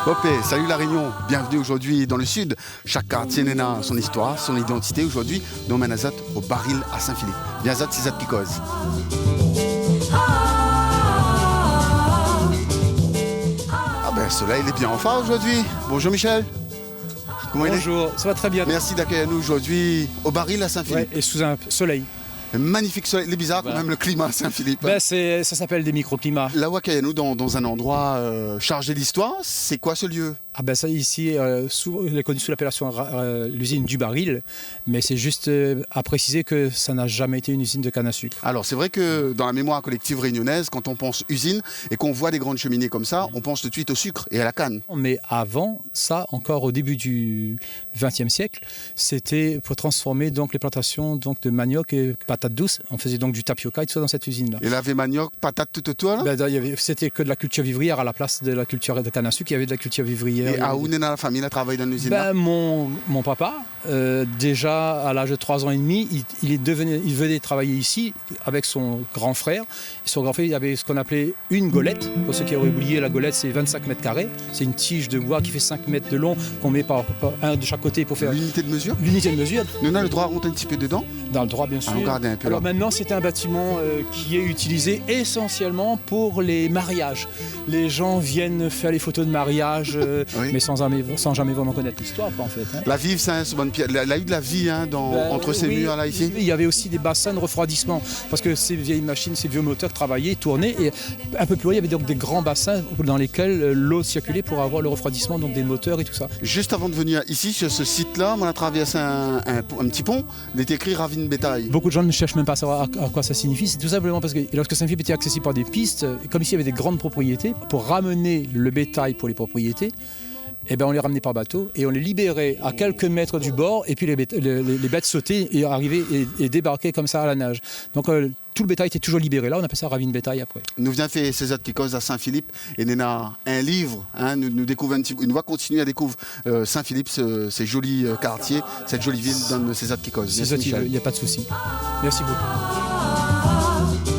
Ok, salut La Réunion, bienvenue aujourd'hui dans le sud. Chaque quartier a son histoire, son identité. Aujourd'hui, nous mène Azat au baril à Saint-Philippe. Bien Azat, c'est Zat qui cause. Ah ben, le soleil il est bien enfin aujourd'hui. Bonjour Michel. Comment Bonjour, ça va très bien. Merci d'accueillir nous aujourd'hui au baril à Saint-Philippe. Ouais, et sous un soleil. Un magnifique soleil, il est bizarre quand même le climat à Saint-Philippe. Ça s'appelle des microclimats. Là où nous dans un endroit chargé d'histoire, c'est quoi ce lieu? Ça ici, il est connu sous l'appellation l'usine du baril, mais c'est juste à préciser que ça n'a jamais été une usine de canne à sucre. Alors c'est vrai que dans la mémoire collective réunionnaise, quand on pense usine et qu'on voit des grandes cheminées comme ça, on pense tout de suite au sucre et à la canne. Mais avant ça, encore au début du XXe siècle, c'était pour transformer donc les plantations donc, de manioc et patates douces. On faisait donc du tapioca et tout ça dans cette usine-là. Et là, il y avait manioc, patates tout autour là? C'était que de la culture vivrière à la place de la culture de canne à sucre. Il y avait de la culture vivrière. Et à où est la famille, a travaillé dans l'usine? Mon papa, déjà à l'âge de 3 ans et demi, il venait travailler ici avec son grand frère. Et son grand frère, il avait ce qu'on appelait une golette. Pour ceux qui auraient oublié, la golette, c'est 25 mètres carrés. C'est une tige de bois qui fait 5 mètres de long, qu'on met par un de chaque côté pour faire... L'unité de mesure? L'unité de mesure. Nous avons le droit à rentrer un petit peu dedans? Dans le droit, bien sûr. Regardez un peu. Alors maintenant, c'est un bâtiment qui est utilisé essentiellement pour les mariages. Les gens viennent faire les photos de mariage, oui. Mais sans jamais vraiment connaître l'histoire, en fait. Hein. La vive, c'est une bonne pierre. Il a eu de la vie entre ces murs là ici. Il y avait aussi des bassins de refroidissement parce que ces vieilles machines, ces vieux moteurs travaillaient, tournaient et un peu plus loin, il y avait donc des grands bassins dans lesquels l'eau circulait pour avoir le refroidissement donc des moteurs et tout ça. Juste avant de venir ici, sur ce site-là, on a traversé un petit pont. Il était écrit Ravine Bétail. Beaucoup de gens ne cherchent même pas à savoir à quoi ça signifie. C'est tout simplement parce que lorsque Saint-Philippe était accessible par des pistes, comme ici il y avait des grandes propriétés, pour ramener le bétail pour les propriétés, on les ramenait par bateau et on les libérait à quelques mètres du bord et puis les bêtes sautaient et arrivaient et débarquaient comme ça à la nage. Donc tout le bétail était toujours libéré. Là, on appelle ça ravine bétail après. Nous venons faire César qui cause à Saint-Philippe et nous avons un livre. Nous découvrons une va continuer à découvrir Saint-Philippe, ces jolis quartiers, cette jolie ville dans César qui cause. Il n'y a pas de souci. Merci beaucoup.